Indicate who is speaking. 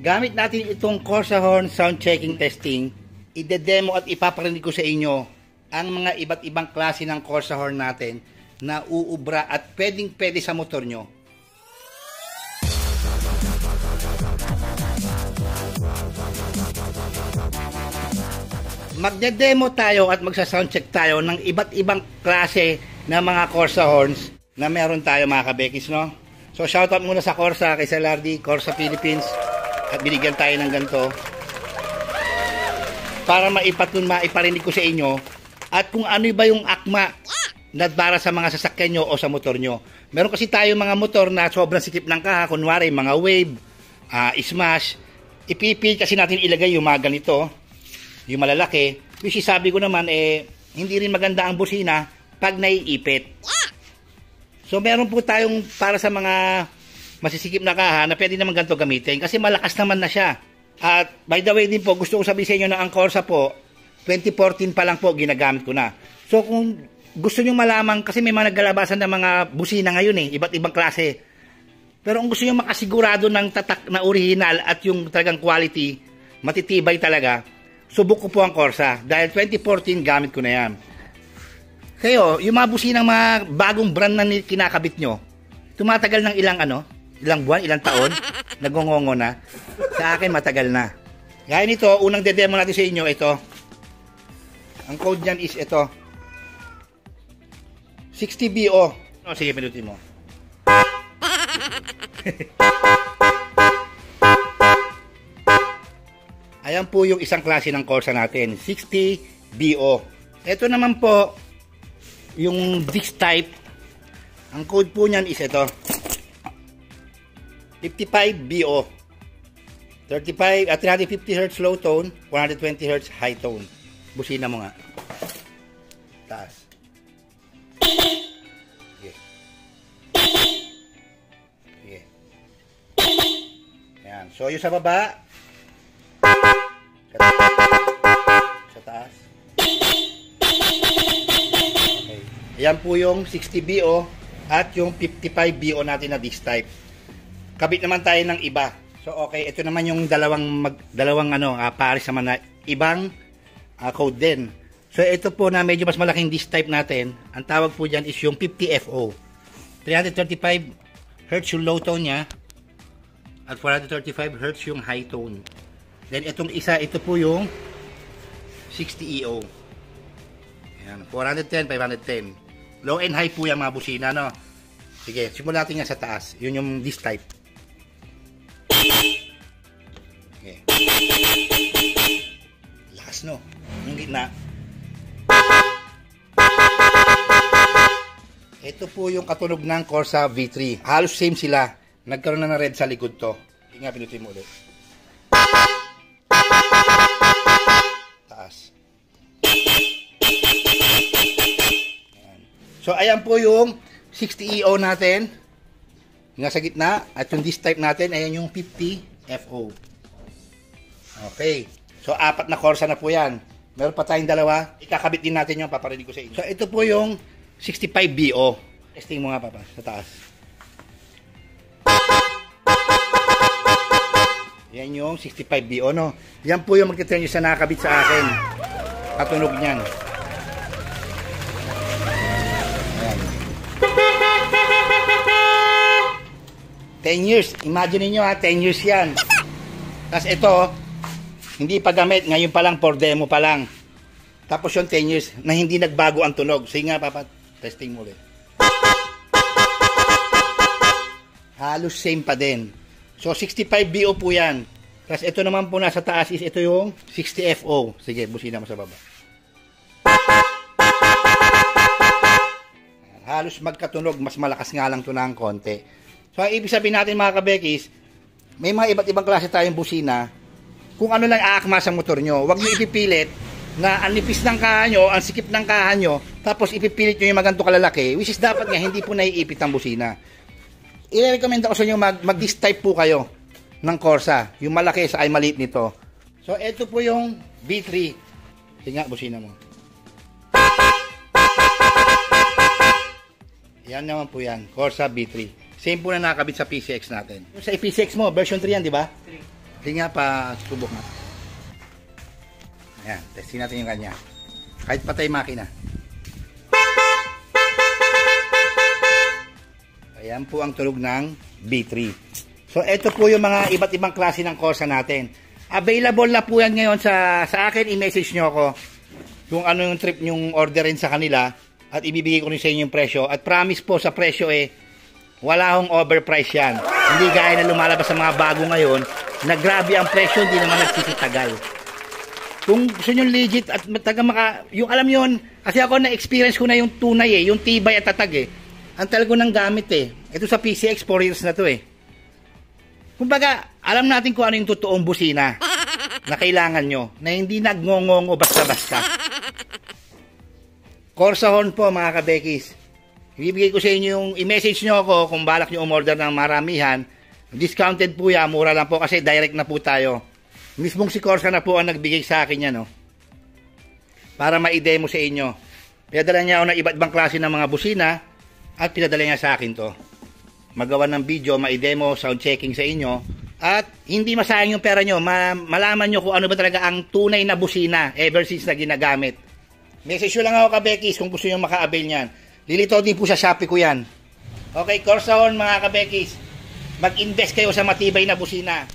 Speaker 1: Gamit natin itong Corsa Horn sound checking testing, ide-demo at ipaparinig ko sa inyo ang mga iba't ibang klase ng Corsa Horn natin na uubra at pwedeng-pwede sa motor nyo. Magde-demo tayo at magsa-soundcheck tayo ng iba't ibang klase ng mga Corsa Horns na meron tayo mga kabekis, no? So shoutout muna sa Corsa, kay Salardi, Corsa Philippines, at binigyan tayo ng ganito para maiparinig ko sa inyo at kung ano ba yung akma na para sa mga sasakyan nyo o sa motor nyo. Meron kasi tayo mga motor na sobrang sikip ng kaha, kunwari mga wave, smash, ipipil kasi natin ilagay yung mga ganito, yung malalaki, which sabi ko naman hindi rin maganda ang busina pag naiipit. So meron po tayong para sa mga masisikip na kaha na pwede naman ganito gamitin kasi malakas naman na siya. At by the way din po, gusto ko sabihin sa inyo na ang Corsa po 2014 pa lang po ginagamit ko na. So kung gusto nyo malaman, kasi may mga naglalabasan ng mga busina ngayon iba't ibang klase. Pero kung gusto nyo makasigurado ng tatak na original at yung talagang quality, matitibay talaga, subok ko po ang Corsa dahil 2014 gamit ko na yan. Kayo, yung mga businang mga bagong brand na kinakabit nyo, tumatagal ng ilang buwan, ilang taon, nagongongo na. Sa akin, matagal na. Gaya nito, unang de-demo natin sa inyo, ito. Ang code niyan is ito. 60BO. Oh, sige, pinutin mo. Ayan po yung isang klase ng Corsa natin, 60BO. Ito naman po, yung disc type. Ang code po niyan is ito. 55BO. 350 Hz low tone, 120 Hz high tone. Busina mo nga. Taas. Okay. Okay. Ayan. So, yung sa baba. Sa taas. Okay. Ayan po yung 60BO at yung 55BO natin na disc type. Kabit naman tayo ng iba. So okay, ito naman yung dalawang pares naman na ibang code din. So ito po na medyo mas malaking disc type natin. Ang tawag po diyan is yung 50FO. 335 Hz yung low tone niya at 435 Hz yung high tone. Then itong isa, ito po yung 60EO. Ayan, 410, 510. Low and high po yung mga busina, no? Sige, simulan natin yan sa taas. Yun yung disc type. Okay. Lakas, no? Yung gitna. Ito po yung katunog ng Corsa V3. Halos same sila. Nagkaroon na ng red sa likod to. Hindi nga, pinutin mo ulit. Taas. Ayan. So, ayan po yung 60EO natin. Yung nasa gitna. At yung disc type natin, ayan yung 50FO. Okay. So, 4 na Corsa na po yan. Meron pa tayong dalawa. Ikakabit din natin yung paparinig ko sa inyo. So, ito po yung 65BO. Testing mo nga, Papa, sa taas. Yan yung 65BO, no? Yan po yung magkita nyo sa nakakabit sa akin. Katunog niyan. Ayan. 10 years. Imagine niyo 10 years yan. Tapos ito, hindi pa gamit. Ngayon pa lang, for demo pa lang. Tapos yung 10 years na hindi nagbago ang tunog. Sige nga, Papa, testing mo ulit. Halos same pa din. So, 65BO po yan. Tapos ito naman po nasa taas is ito yung 60FO. Sige, busina mo sa baba. Halos magkatunog. Mas malakas nga lang ito ng konti. So, ang ibig sabihin natin mga kabekis, may mga iba't ibang klase tayong busina. Kung ano lang aakma sa motor nyo, huwag nyo ipipilit na ang nipis ng kaha nyo, ang sikip ng kaha nyo, tapos ipipilit nyo yung maganto kalalaki, which is dapat nga hindi po naiipit ang busina. I-recommend ako sa inyo mag-disc type po kayo ng Corsa, yung malaki sa ay maliit nito. So, ito po yung V3. Sige nga, busina mo. Yan naman po yan, Corsa V3. Same po na nakakabit sa PCX natin. Yung sa PCX mo, version 3 yan, di ba? 3. Sige nga pa, subok na. Ayan, testing natin yung kanya. Kahit patay makina. Ayan po ang tunog ng B3. So, ito po yung mga iba't ibang klase ng Corsa natin. Available na po yan ngayon sa akin. I-message nyo ako kung ano yung trip nyong orderin sa kanila at ibibigay ko rin sa inyo yung presyo. At promise po sa presyo wala hong overprice yan. Hindi gaya na lumalabas sa mga bago ngayon na grabe ang presyo, hindi naman nagsisitagal. Kung gusto nyo legit at yung alam yon, kasi ako na-experience ko na yung tunay yung tibay at tatag ang talaga ng gamit Ito sa PCX 4 years na to Kumbaga, alam natin kung ano yung totoong busina na kailangan nyo, na hindi nagngongongo basta-basta. Corsa Horn po mga kabekis. Ibibigay ko sa inyo yung i-message nyo ako kung balak nyo umorder ng maramihan. Discounted po yan, mura lang po kasi direct na po tayo. Mismong si Corsa na po ang nagbigay sa akin yan para ma-demo sa inyo. Pinadala niya ako ng iba't ibang klase ng mga busina at pinadala niya sa akin to. Magawa ng video, ma-demo, sound checking sa inyo at hindi masayang yung pera nyo. Malaman nyo kung ano ba talaga ang tunay na busina ever since na ginagamit. Message nyo lang ako kabekis kung gusto nyo maka-avail niyan. Lilito din po sa Shopee ko yan. Okay, Corsa Horn mga kabekis. Mag-invest kayo sa matibay na busina.